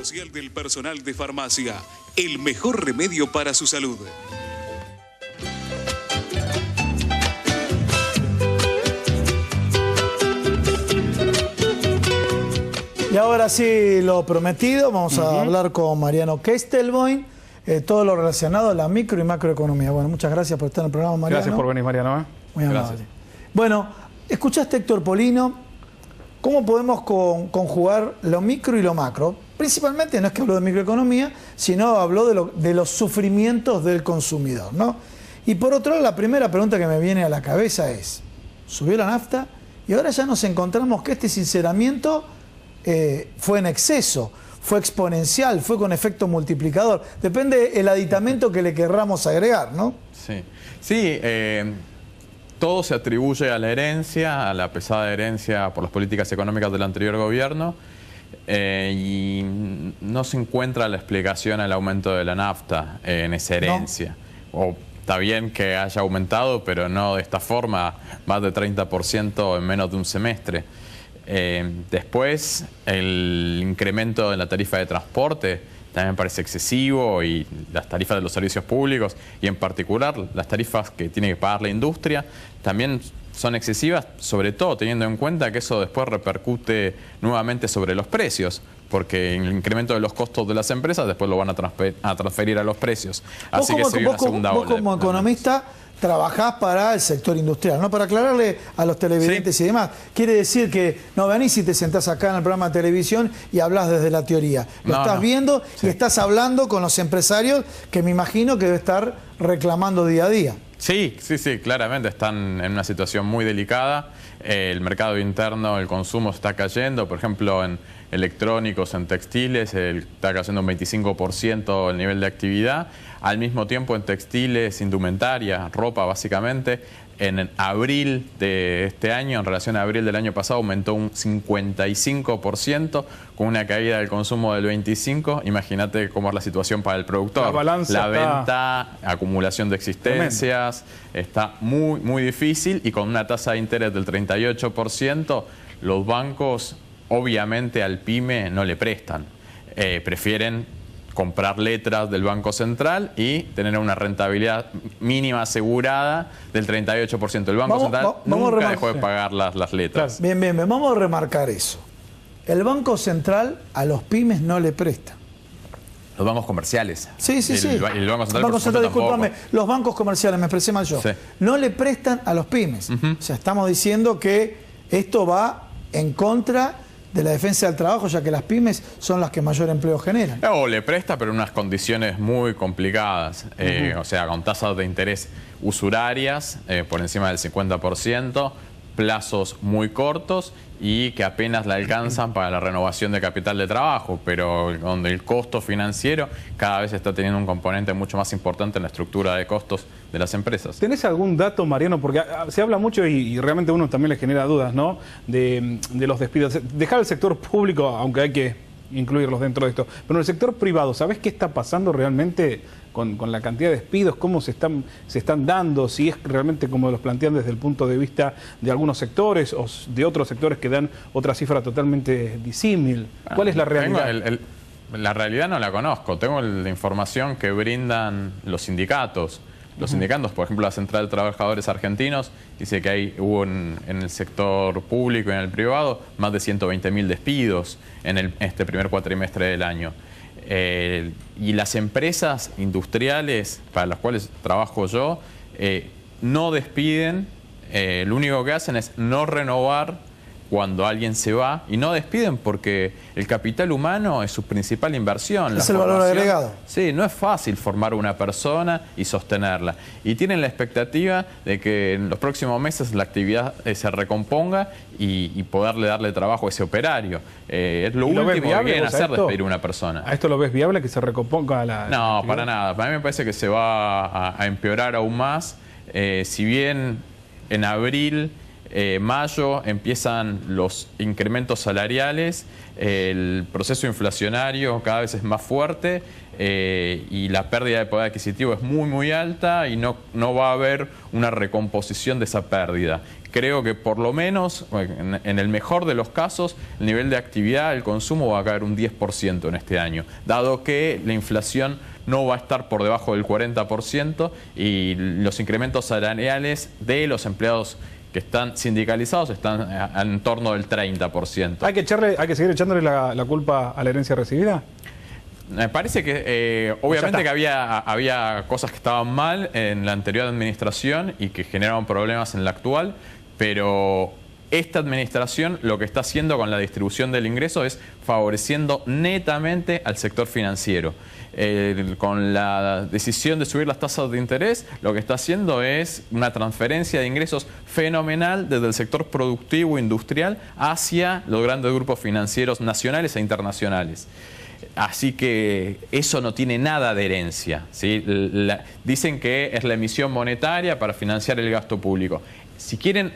Social del Personal de Farmacia, el mejor remedio para su salud. Y ahora sí, lo prometido, vamos a hablar con Mariano Kestelboim, todo lo relacionado a la micro y macroeconomía. Bueno, muchas gracias por estar en el programa, Mariano. Gracias por venir, Mariano. Muy amable. Bueno, escuchaste, Héctor Polino, cómo podemos conjugar lo micro y lo macro. Principalmente no es que habló de microeconomía, sino habló de los sufrimientos del consumidor, ¿no? Y por otro lado, la primera pregunta que me viene a la cabeza es, ¿subió la nafta? Y ahora ya nos encontramos que este sinceramiento fue en exceso, fue exponencial, fue con efecto multiplicador. Depende el aditamento que le querramos agregar, ¿no? Sí, todo se atribuye a la herencia, a la pesada herencia por las políticas económicas del anterior gobierno, y no se encuentra la explicación al aumento de la nafta en esa herencia. O está bien que haya aumentado, pero no de esta forma, más de 30% en menos de un semestre. Después, el incremento en la tarifa de transporte también me parece excesivo, y las tarifas de los servicios públicos, y en particular las tarifas que tiene que pagar la industria, también son excesivas, sobre todo teniendo en cuenta que eso después repercute nuevamente sobre los precios, porque el incremento de los costos de las empresas después lo van a transferir a los precios. Así que se viene una segunda ola. Vos como economista trabajás para el sector industrial, ¿no? Para aclararle a los televidentes y demás. Quiere decir que no venís y te sentás acá en el programa de televisión y hablas desde la teoría. Lo estás viendo y estás hablando con los empresarios que me imagino que debe estar reclamando día a día. Sí, claramente están en una situación muy delicada. El mercado interno, el consumo está cayendo, por ejemplo, en electrónicos, en textiles, está cayendo un 25% el nivel de actividad. Al mismo tiempo, en textiles, indumentaria, ropa básicamente, en abril de este año, en relación a abril del año pasado, aumentó un 55%, con una caída del consumo del 25%. Imagínate cómo es la situación para el productor. La venta, acumulación de existencias, está muy difícil, y con una tasa de interés del 38%, los bancos obviamente al PYME no le prestan. Prefieren comprar letras del Banco Central y tener una rentabilidad mínima asegurada del 38%. El Banco Central nunca dejó de pagar las letras. Bien, vamos a remarcar eso. El Banco Central a los pymes no le presta. Los bancos comerciales. Sí. El Banco Central, discúlpame, los bancos comerciales, me expresé mal yo. No le prestan a los pymes. O sea, estamos diciendo que esto va en contra de la defensa del trabajo, ya que las pymes son las que mayor empleo generan. O le presta, pero en unas condiciones muy complicadas. O sea, con tasas de interés usurarias por encima del 50%, plazos muy cortos y que apenas la alcanzan para la renovación de capital de trabajo, pero donde el costo financiero cada vez está teniendo un componente mucho más importante en la estructura de costos de las empresas. ¿Tenés algún dato, Mariano? Porque se habla mucho y realmente a uno también le genera dudas, ¿no? De los despidos. Dejar el sector público, aunque hay que incluirlos dentro de esto, pero en el sector privado, ¿sabés qué está pasando realmente con la cantidad de despidos? ¿Cómo se están dando? Si es realmente como los plantean desde el punto de vista de algunos sectores o de otros sectores que dan otra cifra totalmente disímil. ¿Cuál es la realidad? La realidad no la conozco. Tengo la información que brindan los sindicatos. Los sindicatos, por ejemplo, la Central de Trabajadores Argentinos, dice que hubo en el sector público y en el privado más de 120.000 despidos en este primer cuatrimestre del año. Y las empresas industriales para las cuales trabajo yo no despiden, lo único que hacen es no renovar cuando alguien se va, y no despiden porque el capital humano es su principal inversión. Es el valor agregado. Sí, no es fácil formar una persona y sostenerla. Y tienen la expectativa de que en los próximos meses la actividad se recomponga y poderle darle trabajo a ese operario. Es lo último que quieren hacer, despedir a una persona. ¿A esto lo ves viable, que se recomponga la No, para nada. Para mí me parece que se va a empeorar aún más. Si bien en abril mayo empiezan los incrementos salariales, el proceso inflacionario cada vez es más fuerte y la pérdida de poder adquisitivo es muy alta y no va a haber una recomposición de esa pérdida. Creo que por lo menos, en el mejor de los casos, el nivel de actividad, el consumo va a caer un 10% en este año, dado que la inflación no va a estar por debajo del 40% y los incrementos salariales de los empleados que están sindicalizados están en torno del 30%. ¿Hay que seguir echándole la culpa a la herencia recibida? Me parece que obviamente que había cosas que estaban mal en la anterior administración y que generaron problemas en la actual, pero esta administración lo que está haciendo con la distribución del ingreso es favoreciendo netamente al sector financiero. Con la decisión de subir las tasas de interés, lo que está haciendo es una transferencia de ingresos fenomenal desde el sector productivo industrial hacia los grandes grupos financieros nacionales e internacionales. Así que eso no tiene nada de herencia, ¿sí? Dicen que es la emisión monetaria para financiar el gasto público. Si quieren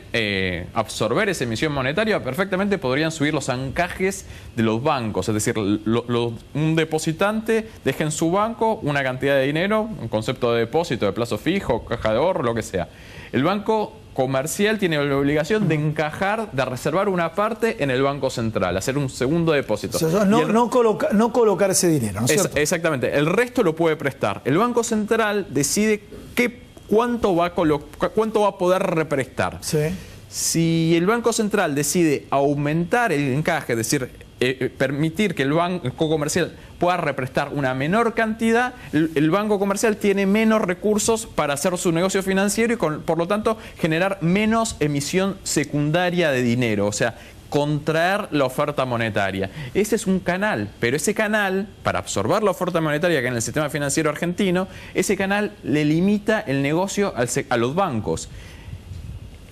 absorber esa emisión monetaria, perfectamente podrían subir los encajes de los bancos. Es decir, un depositante deja en su banco una cantidad de dinero, un concepto de depósito, de plazo fijo, caja de ahorro, lo que sea. El banco comercial tiene la obligación de encajar, de reservar una parte en el Banco Central, hacer un segundo depósito. O sea, no colocar ese dinero, ¿no es cierto? Exactamente. El resto lo puede prestar. El Banco Central decide cuánto va a poder represtar. Sí. Si el Banco Central decide aumentar el encaje, es decir, permitir que el banco comercial pueda represtar una menor cantidad, el banco comercial tiene menos recursos para hacer su negocio financiero y por lo tanto generar menos emisión secundaria de dinero, o sea, contraer la oferta monetaria. Ese es un canal, pero ese canal, para absorber la oferta monetaria que hay en el sistema financiero argentino, ese canal le limita el negocio a los bancos.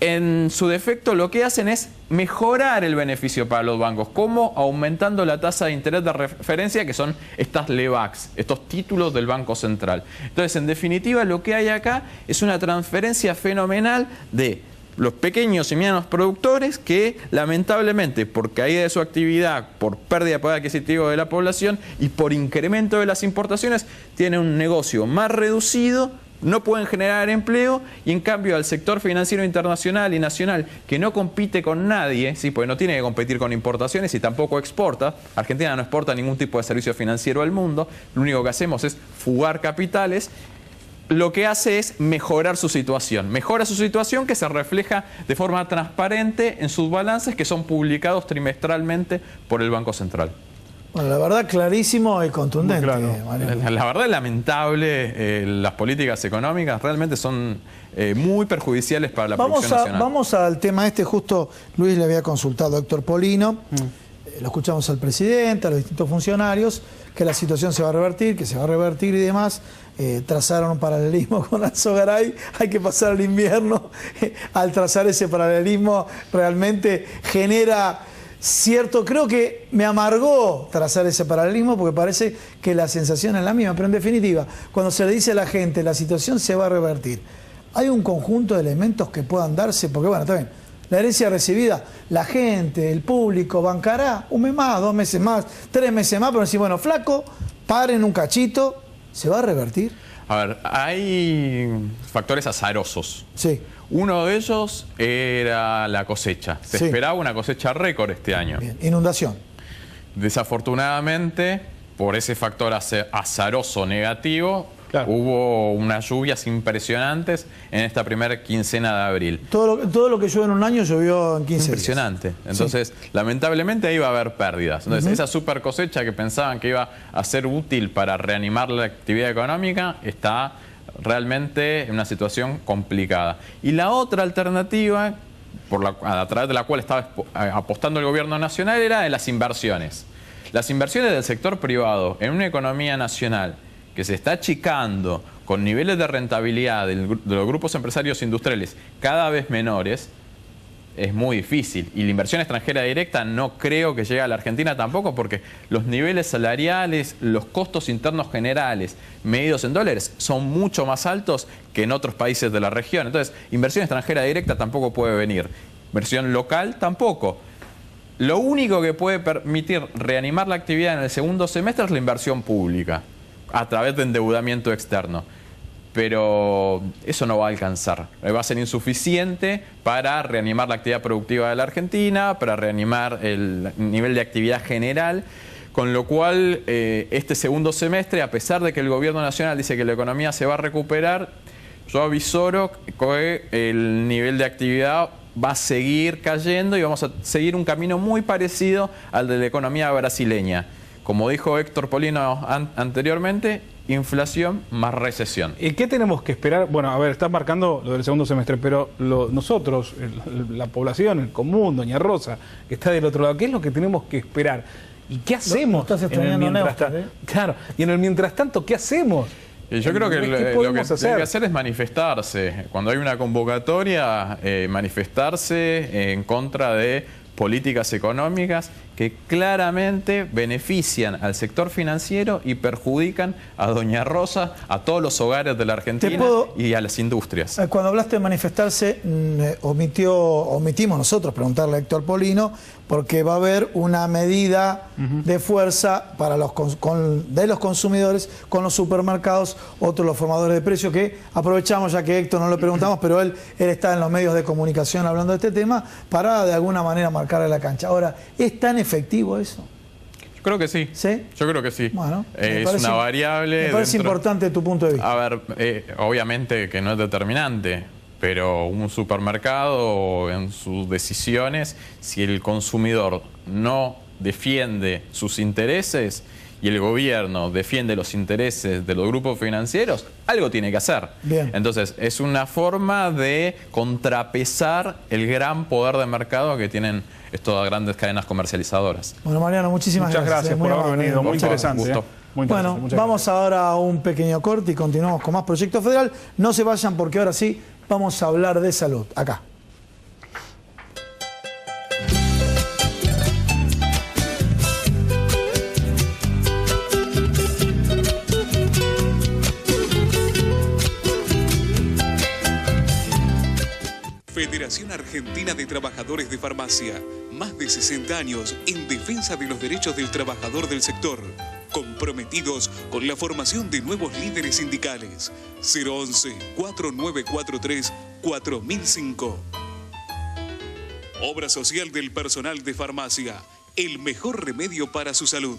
En su defecto, lo que hacen es mejorar el beneficio para los bancos. ¿Cómo? Aumentando la tasa de interés de referencia, que son estas LEBACs, estos títulos del Banco Central. Entonces, en definitiva, lo que hay acá es una transferencia fenomenal de los pequeños y medianos productores que, lamentablemente, por caída de su actividad, por pérdida de poder adquisitivo de la población y por incremento de las importaciones, tienen un negocio más reducido, no pueden generar empleo y en cambio al sector financiero internacional y nacional que no compite con nadie, ¿sí? Porque no tiene que competir con importaciones y tampoco exporta. Argentina no exporta ningún tipo de servicio financiero al mundo, lo único que hacemos es fugar capitales. Lo que hace es mejorar su situación. Mejora su situación que se refleja de forma transparente en sus balances que son publicados trimestralmente por el Banco Central. Bueno, la verdad, clarísimo y contundente. Claro. La verdad es lamentable, las políticas económicas realmente son muy perjudiciales para la producción nacional. Vamos al tema justo Luis le había consultado a Héctor Polino, lo escuchamos al presidente, a los distintos funcionarios, que la situación se va a revertir, que se va a revertir y demás. Trazaron un paralelismo con Alzogaray, hay que pasar el invierno. Al trazar ese paralelismo realmente genera cierto, creo que me amargó trazar ese paralelismo porque parece que la sensación es la misma, pero en definitiva, cuando se le dice a la gente la situación se va a revertir, hay un conjunto de elementos que puedan darse, porque bueno, está bien, la herencia recibida, la gente, el público bancará un mes más, 2 meses más, 3 meses más, pero decir, bueno, flaco, paren un cachito, ¿se va a revertir? A ver, hay factores azarosos. Sí. Uno de ellos era la cosecha. Se esperaba una cosecha récord este año. Bien. Inundación. Desafortunadamente, por ese factor azaroso negativo, claro, hubo unas lluvias impresionantes en esta primera quincena de abril. Todo lo que llueve en un año llovió en 15 días. Impresionante. Entonces, lamentablemente ahí va a haber pérdidas. Entonces, esa super cosecha que pensaban que iba a ser útil para reanimar la actividad económica está realmente en una situación complicada. Y la otra alternativa, a través de la cual estaba apostando el gobierno nacional, era de las inversiones. Las inversiones del sector privado en una economía nacional que se está achicando con niveles de rentabilidad de los grupos empresarios industriales cada vez menores, es muy difícil. Y la inversión extranjera directa no creo que llegue a la Argentina tampoco, porque los niveles salariales, los costos internos generales medidos en dólares son mucho más altos que en otros países de la región. Entonces, inversión extranjera directa tampoco puede venir. Inversión local tampoco. Lo único que puede permitir reanimar la actividad en el segundo semestre es la inversión pública, a través de endeudamiento externo. Pero eso no va a alcanzar. Va a ser insuficiente para reanimar la actividad productiva de la Argentina, para reanimar el nivel de actividad general. Con lo cual, este segundo semestre, a pesar de que el gobierno nacional dice que la economía se va a recuperar, yo avisoro que el nivel de actividad va a seguir cayendo y vamos a seguir un camino muy parecido al de la economía brasileña. Como dijo Héctor Polino anteriormente, inflación más recesión. ¿Y qué tenemos que esperar? Bueno, a ver, estás marcando lo del segundo semestre, pero nosotros, la población, el común, Doña Rosa, que está del otro lado, ¿qué es lo que tenemos que esperar? ¿Y qué hacemos? Estás extrañando Neustadt, Claro, y en el mientras tanto, ¿qué hacemos? Y yo creo que lo que hay que hacer es manifestarse. Cuando hay una convocatoria, manifestarse en contra de políticas económicas que claramente benefician al sector financiero y perjudican a Doña Rosa, a todos los hogares de la Argentina y a las industrias. Cuando hablaste de manifestarse, omitimos nosotros preguntarle a Héctor Polino, porque va a haber una medida de fuerza para de los consumidores con los supermercados, otros los formadores de precios, que aprovechamos, ya que Héctor no le preguntamos, pero él está en los medios de comunicación hablando de este tema, para de alguna manera marcarle la cancha. Ahora, ¿es tan efectivo eso? Yo creo que sí. ¿Sí? Yo creo que sí. Bueno, es una variable. Me parece importante tu punto de vista. A ver, obviamente que no es determinante, pero un supermercado en sus decisiones, si el consumidor no defiende sus intereses y el gobierno defiende los intereses de los grupos financieros, algo tiene que hacer. Bien. Entonces, es una forma de contrapesar el gran poder de mercado que tienen estas grandes cadenas comercializadoras. Bueno, Mariano, muchas gracias por haber venido. Muy interesante. Muy interesante. Bueno, vamos ahora a un pequeño corte y continuamos con más Proyecto Federal. No se vayan, porque ahora sí vamos a hablar de salud. Acá. Federación Argentina de Trabajadores de Farmacia. Más de 60 años en defensa de los derechos del trabajador del sector. Comprometidos con la formación de nuevos líderes sindicales. 011-4943-4005. Obra social del personal de farmacia. El mejor remedio para su salud.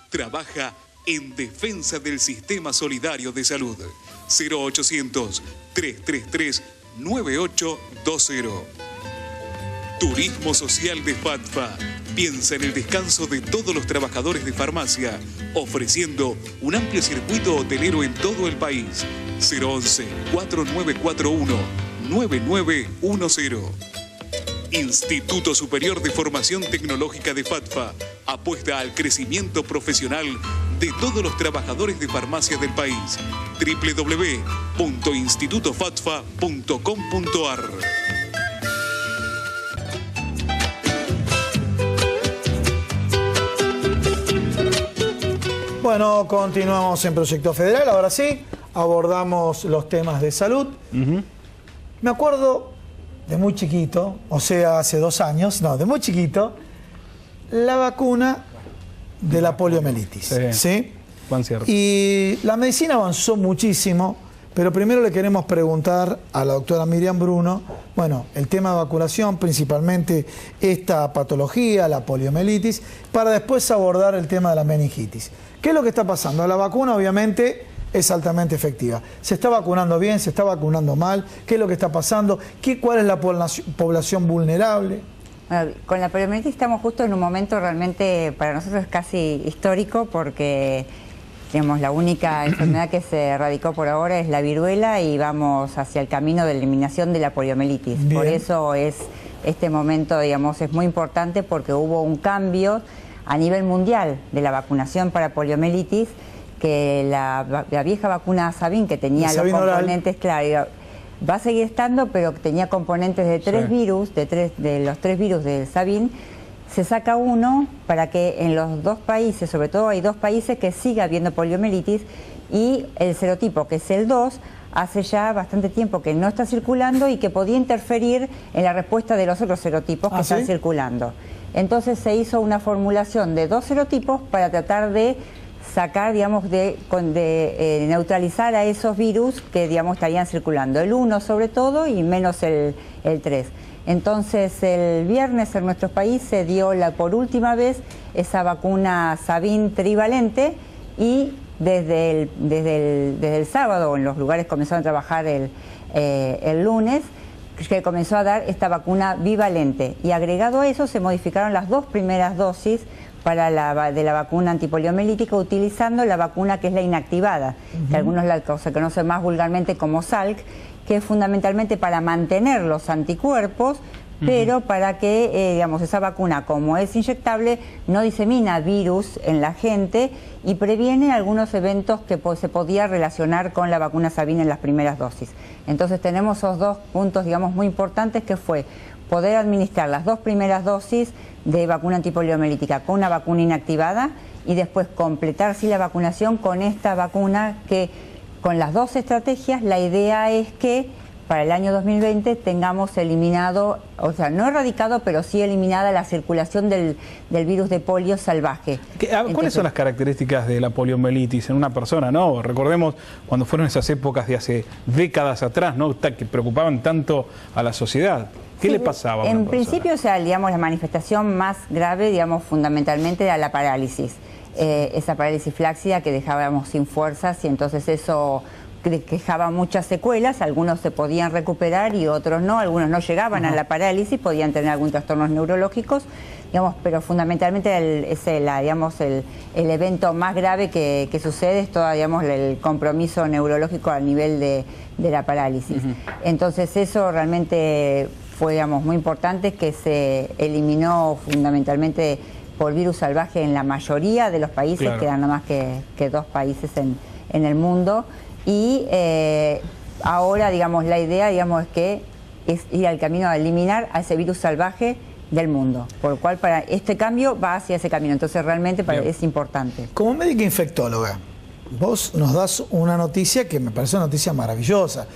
Trabaja en defensa del sistema solidario de salud. 0800-333-9820. Turismo Social de FATFA. Piensa en el descanso de todos los trabajadores de farmacia, ofreciendo un amplio circuito hotelero en todo el país. 011-4941-9910. Instituto Superior de Formación Tecnológica de FATFA apuesta al crecimiento profesional de todos los trabajadores de farmacia del país. www.institutofatfa.com.ar. Bueno, continuamos en Proyecto Federal. Ahora sí, abordamos los temas de salud. Me acuerdo de muy chiquito, o sea, hace 2 años, no, de muy chiquito, la vacuna de la poliomielitis. ¿Sí? Cierto. Y la medicina avanzó muchísimo, pero primero le queremos preguntar a la doctora Miriam Bruno, bueno, el tema de vacunación, principalmente esta patología, la poliomielitis, para después abordar el tema de la meningitis. ¿Qué es lo que está pasando? La vacuna obviamente es altamente efectiva. ¿Se está vacunando bien? ¿Se está vacunando mal? ¿Qué es lo que está pasando? ¿Cuál es la población vulnerable? Bueno, con la poliomielitis estamos justo en un momento realmente para nosotros casi histórico, porque digamos, la única enfermedad que se erradicó por ahora es la viruela y vamos hacia el camino de eliminación de la poliomielitis. Bien. Por eso este momento, digamos, es muy importante, porque hubo un cambio a nivel mundial de la vacunación para poliomielitis, que la vieja vacuna Sabin, que tenía los componentes, claro, va a seguir estando, pero que tenía componentes de 3 virus, de los 3 virus del Sabin, se saca uno para que en los 2 países, sobre todo hay 2 países que siga habiendo poliomielitis, y el serotipo, que es el 2, hace ya bastante tiempo que no está circulando y que podía interferir en la respuesta de los otros serotipos que están circulando. Entonces se hizo una formulación de 2 serotipos para tratar de sacar, digamos, de neutralizar a esos virus que, digamos, estarían circulando. El 1 sobre todo y menos el 3. Entonces el viernes en nuestro país se dio por última vez esa vacuna Sabin trivalente y desde el sábado en los lugares comenzaron a trabajar el lunes, que comenzó a dar esta vacuna bivalente, y agregado a eso se modificaron las 2 primeras dosis de la vacuna antipoliomielítica utilizando la vacuna que es la inactivada, que algunos se conoce más vulgarmente como Salk, que es fundamentalmente para mantener los anticuerpos, pero para que, digamos, esa vacuna, como es inyectable, no disemina virus en la gente y previene algunos eventos que se podía relacionar con la vacuna Sabin en las primeras dosis. Entonces tenemos esos 2 puntos, digamos, muy importantes, que fue poder administrar las 2 primeras dosis de vacuna antipoliomielítica con una vacuna inactivada y después completar la vacunación con esta vacuna que, con las 2 estrategias, la idea es que para el año 2020 tengamos eliminado, o sea, no erradicado, pero sí eliminada la circulación del virus de polio salvaje. ¿Cuáles son las características de la poliomielitis en una persona, no? Recordemos cuando fueron esas épocas de hace décadas atrás, ¿no?, que preocupaban tanto a la sociedad. ¿Qué le pasaba a una persona? En principio, o sea, digamos, la manifestación más grave, digamos, fundamentalmente era la parálisis. Esa parálisis flácida que dejábamos sin fuerzas, y entonces eso dejaba muchas secuelas. Algunos se podían recuperar y otros no, algunos no llegaban a la parálisis, podían tener algunos trastornos neurológicos, digamos, pero fundamentalmente el evento más grave que sucede es todo, digamos, el compromiso neurológico al nivel de la parálisis. Entonces eso realmente fue, digamos, muy importante, que se eliminó fundamentalmente por virus salvaje en la mayoría de los países, quedan nada más que 2 países en el mundo. Y ahora, digamos, la idea, digamos, es ir al camino de eliminar a ese virus salvaje del mundo, por lo cual para este cambio va hacia ese camino. Entonces realmente es importante. Como médica infectóloga, vos nos das una noticia que me parece una noticia maravillosa.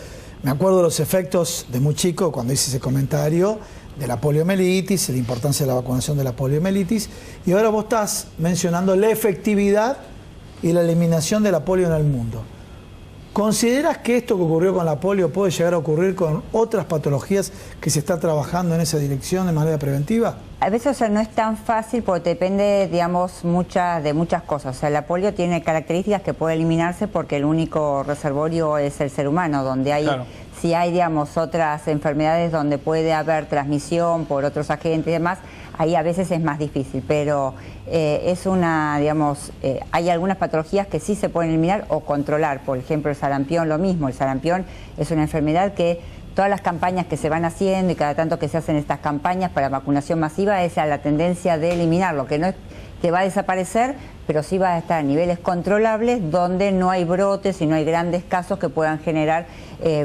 Me acuerdo de los efectos de muy chico cuando hice ese comentario de la poliomielitis, la importancia de la vacunación de la poliomielitis, y ahora vos estás mencionando la efectividad y la eliminación de la polio en el mundo. ¿Consideras que esto que ocurrió con la polio puede llegar a ocurrir con otras patologías que se está trabajando en esa dirección de manera preventiva? A veces, o sea, no es tan fácil porque depende, digamos, de muchas cosas. O sea, la polio tiene características que puede eliminarse porque el único reservorio es el ser humano, donde hay, si hay, digamos, otras enfermedades donde puede haber transmisión por otros agentes y demás, ahí a veces es más difícil, pero es una, digamos, hay algunas patologías que sí se pueden eliminar o controlar. Por ejemplo, el sarampión, lo mismo. El sarampión es una enfermedad que todas las campañas que se van haciendo y cada tanto que se hacen estas campañas para vacunación masiva es a la tendencia de eliminarlo, que no es que va a desaparecer, pero sí va a estar a niveles controlables donde no hay brotes y no hay grandes casos que puedan generar,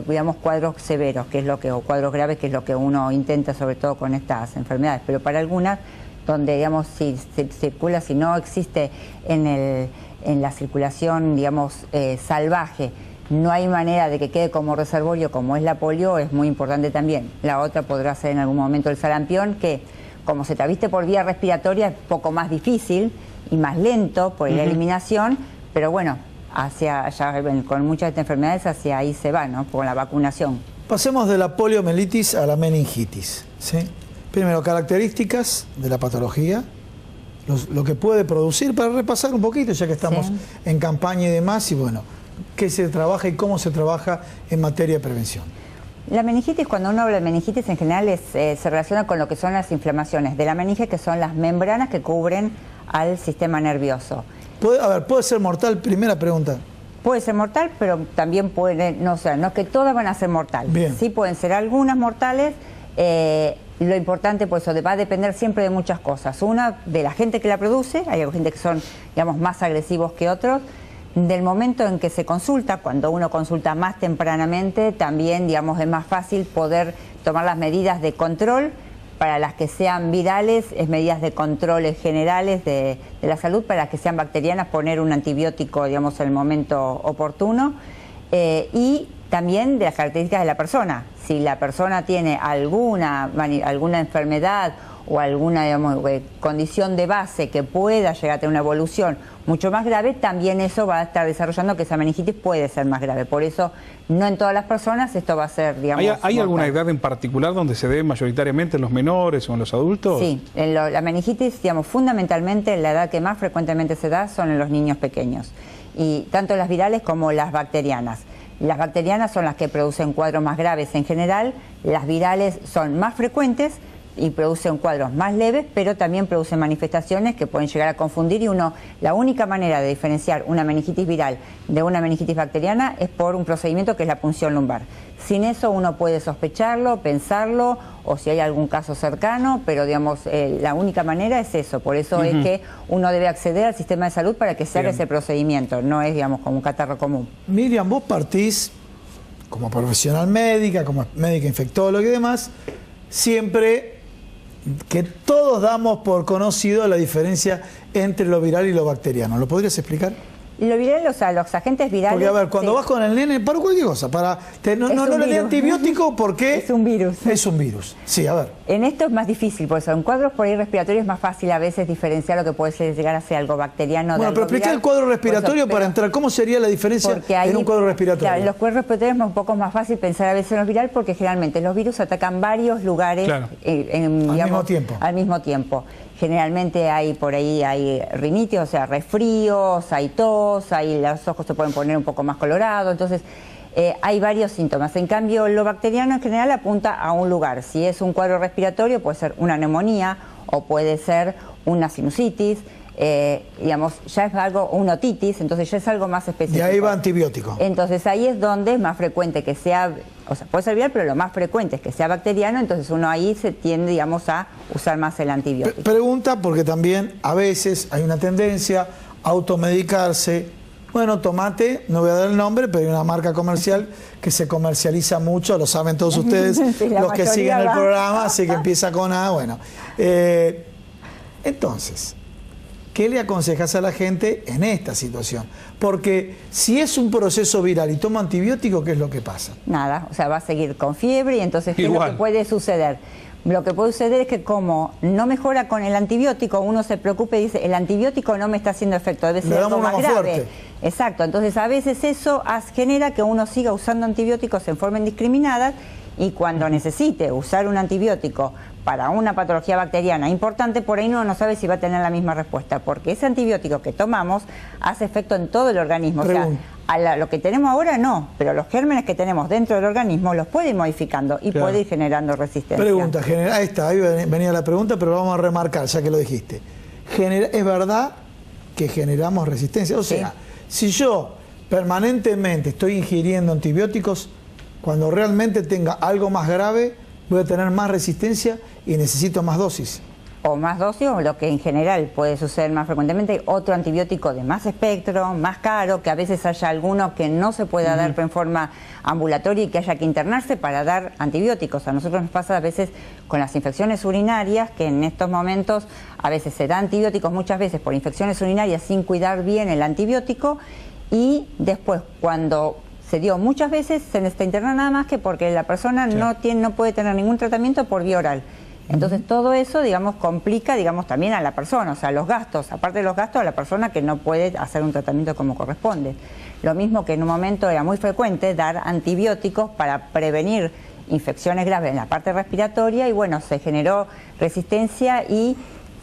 digamos, cuadros severos, o cuadros graves, que es lo que uno intenta sobre todo con estas enfermedades. Pero para algunas, donde, digamos, si circula, si no existe en la circulación, digamos, salvaje, no hay manera de que quede como reservorio como es la polio, es muy importante también. La otra podrá ser en algún momento el sarampión, que como se transmite por vía respiratoria es poco más difícil y más lento por la eliminación, pero bueno, con muchas de estas enfermedades hacia ahí se va, ¿no?, por la vacunación. Pasemos de la poliomielitis a la meningitis, ¿sí? Primero, características de la patología, lo que puede producir, para repasar un poquito, ya que estamos en campaña y demás, y bueno, qué se trabaja y cómo se trabaja en materia de prevención. La meningitis, cuando uno habla de meningitis, en general se relaciona con lo que son las inflamaciones de la meninge, que son las membranas que cubren al sistema nervioso. ¿Puede ser mortal? Primera pregunta. Puede ser mortal, pero también puede, no es que todas van a ser mortales. Bien. Sí pueden ser algunas mortales. Lo importante, pues, eso va a depender siempre de muchas cosas. Una, de la gente que la produce. Hay gente que son, digamos, más agresivos que otros. Del momento en que se consulta, cuando uno consulta más tempranamente, también, digamos, es más fácil poder tomar las medidas de control. Para las que sean virales, es medidas de controles generales de la salud. Para las que sean bacterianas, poner un antibiótico, digamos, en el momento oportuno. Y también de las características de la persona. Si la persona tiene alguna enfermedad o alguna, digamos, condición de base que pueda llegar a tener una evolución mucho más grave, también eso va a estar desarrollando que esa meningitis puede ser más grave. Por eso, no en todas las personas esto va a ser, digamos... ¿Hay alguna edad en particular donde se dé mayoritariamente en los menores o en los adultos? Sí, la meningitis, digamos, fundamentalmente la edad que más frecuentemente se da son en los niños pequeños. Y tanto las virales como las bacterianas. Las bacterianas son las que producen cuadros más graves en general, las virales son más frecuentes y producen cuadros más leves, pero también producen manifestaciones que pueden llegar a confundir y la única manera de diferenciar una meningitis viral de una meningitis bacteriana es por un procedimiento que es la punción lumbar. Sin eso uno puede sospecharlo, pensarlo o si hay algún caso cercano, pero digamos la única manera es eso, por eso es que uno debe acceder al sistema de salud para que se haga ese procedimiento, no es digamos como un catarro común. Miriam, vos partís como profesional médica, como médica infectóloga y demás, siempre que todos damos por conocido la diferencia entre lo viral y lo bacteriano. ¿Lo podrías explicar? Lo viral, o sea, los agentes virales... Porque, a ver, cuando vas con el nene, para cualquier cosa, no le dé antibiótico porque... Es un virus. Es un virus. Sí, a ver. En esto es más difícil, porque en cuadros por ahí respiratorios es más fácil a veces diferenciar lo que puede llegar a ser algo bacteriano. Bueno, pero explica el cuadro respiratorio para entrar. ¿Cómo sería la diferencia en un cuadro respiratorio? Claro, en los cuadros respiratorios es un poco más fácil pensar a veces en los viral porque generalmente los virus atacan varios lugares al mismo tiempo. Generalmente hay por ahí rinitis, o sea, resfríos, hay tos, los ojos se pueden poner un poco más colorados, entonces hay varios síntomas. En cambio, lo bacteriano en general apunta a un lugar. Si es un cuadro respiratorio, puede ser una neumonía o puede ser una sinusitis, digamos, ya es algo, una otitis, entonces ya es algo más específico. Y ahí va antibiótico. Entonces ahí es donde es más frecuente que sea, o sea, puede ser viral, pero lo más frecuente es que sea bacteriano, entonces uno ahí se tiende, digamos, a usar más el antibiótico. Pregunta porque también a veces hay una tendencia a automedicarse. Bueno, tomate, no voy a dar el nombre, pero hay una marca comercial que se comercializa mucho, lo saben todos ustedes, sí, los que siguen el programa, así que empieza con A, bueno. Entonces, ¿qué le aconsejas a la gente en esta situación? Porque si es un proceso viral y toma antibiótico, ¿qué es lo que pasa? Nada, o sea, va a seguir con fiebre y entonces, ¿qué es lo que puede suceder? Lo que puede suceder es que como no mejora con el antibiótico, uno se preocupa y dice, el antibiótico no me está haciendo efecto, debe ser algo más grave. Fuerte. Exacto, entonces a veces eso genera que uno siga usando antibióticos en forma indiscriminada y cuando necesite usar un antibiótico para una patología bacteriana importante, por ahí uno no sabe si va a tener la misma respuesta, porque ese antibiótico que tomamos hace efecto en todo el organismo. O sea, lo que tenemos ahora no, pero los gérmenes que tenemos dentro del organismo los puede ir modificando y puede ir generando resistencia. Pregunta, ahí está, ahí venía la pregunta, pero vamos a remarcar, ya que lo dijiste. ¿Es verdad que generamos resistencia? O sea, si yo permanentemente estoy ingiriendo antibióticos, cuando realmente tenga algo más grave, voy a tener más resistencia y necesito más dosis. O más dosis, o lo que en general puede suceder más frecuentemente, otro antibiótico de más espectro, más caro, que a veces haya alguno que no se pueda dar en forma ambulatoria y que haya que internarse para dar antibióticos. A nosotros nos pasa a veces con las infecciones urinarias, que en estos momentos a veces se da antibióticos muchas veces por infecciones urinarias sin cuidar bien el antibiótico y después cuando se dio muchas veces se necesita internar nada más que porque la persona no puede tener ningún tratamiento por vía oral. Entonces todo eso, digamos, complica, digamos, también a la persona, o sea, los gastos, aparte de los gastos, a la persona que no puede hacer un tratamiento como corresponde. Lo mismo que en un momento era muy frecuente dar antibióticos para prevenir infecciones graves en la parte respiratoria y bueno, se generó resistencia y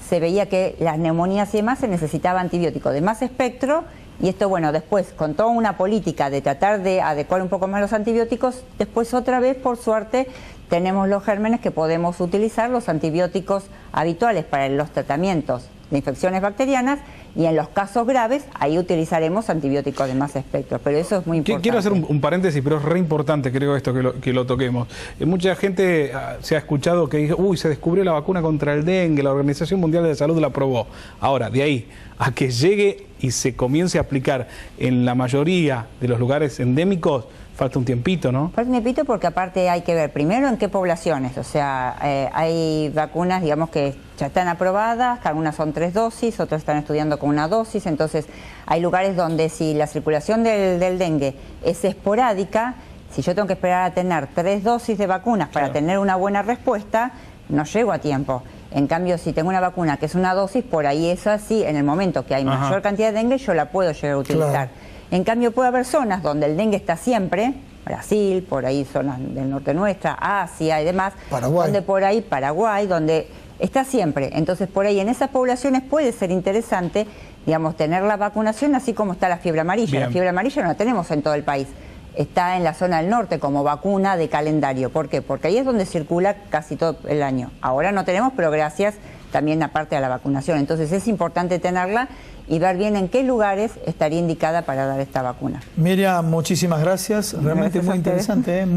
se veía que las neumonías y demás se necesitaba antibiótico de más espectro. Y esto, bueno, después, con toda una política de tratar de adecuar un poco más los antibióticos, después otra vez, por suerte, tenemos los gérmenes que podemos utilizar, los antibióticos habituales para los tratamientos de infecciones bacterianas, y en los casos graves, ahí utilizaremos antibióticos de más espectro, pero eso es muy importante. Quiero hacer un paréntesis, pero es re importante, creo, esto que lo toquemos. Mucha gente se ha escuchado que dice, uy, se descubrió la vacuna contra el dengue, la Organización Mundial de la Salud la aprobó. Ahora, de ahí a que llegue y se comience a aplicar en la mayoría de los lugares endémicos, falta un tiempito, ¿no? Falta un tiempito porque aparte hay que ver primero en qué poblaciones, o sea, hay vacunas, digamos, que ya están aprobadas, que algunas son 3 dosis, otras están estudiando con 1 dosis, entonces hay lugares donde si la circulación del dengue es esporádica, Si yo tengo que esperar a tener 3 dosis de vacunas para tener una buena respuesta, no llego a tiempo. En cambio, si tengo una vacuna que es una dosis, por ahí es así, en el momento que hay mayor cantidad de dengue, yo la puedo llegar a utilizar. Claro. En cambio, puede haber zonas donde el dengue está siempre, Brasil, por ahí zonas del norte nuestra, Asia y demás, Paraguay. donde por ahí, Paraguay, donde está siempre. Entonces, por ahí en esas poblaciones puede ser interesante, digamos, tener la vacunación así como está la fiebre amarilla. Bien. La fiebre amarilla no la tenemos en todo el país. Está en la zona del norte como vacuna de calendario. ¿Por qué? Porque ahí es donde circula casi todo el año. Ahora no tenemos, pero gracias también aparte a la vacunación. Entonces es importante tenerla y ver bien en qué lugares estaría indicada para dar esta vacuna. Miriam, muchísimas gracias. Realmente Gracias muy a ustedes. interesante,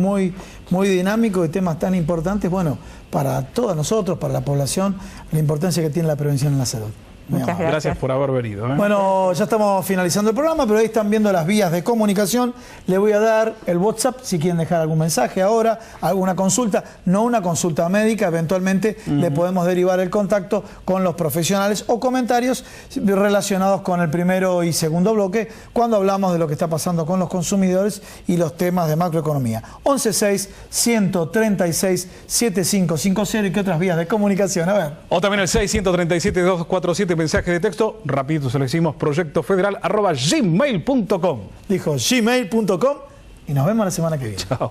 muy dinámico de temas tan importantes. Bueno, para todos nosotros, para la población, la importancia que tiene la prevención en la salud. Muy Muchas amable. Gracias por haber venido. Bueno, ya estamos finalizando el programa, pero ahí están viendo las vías de comunicación. Le voy a dar el WhatsApp si quieren dejar algún mensaje ahora, alguna consulta, no una consulta médica, eventualmente le podemos derivar el contacto con los profesionales o comentarios relacionados con el primero y segundo bloque cuando hablamos de lo que está pasando con los consumidores y los temas de macroeconomía. 116-136-7550 y qué otras vías de comunicación. A ver. O también el 637-247, mensaje de texto, rapidito se lo decimos, proyectofederal@gmail.com. Dijo gmail.com y nos vemos la semana que viene. Chao.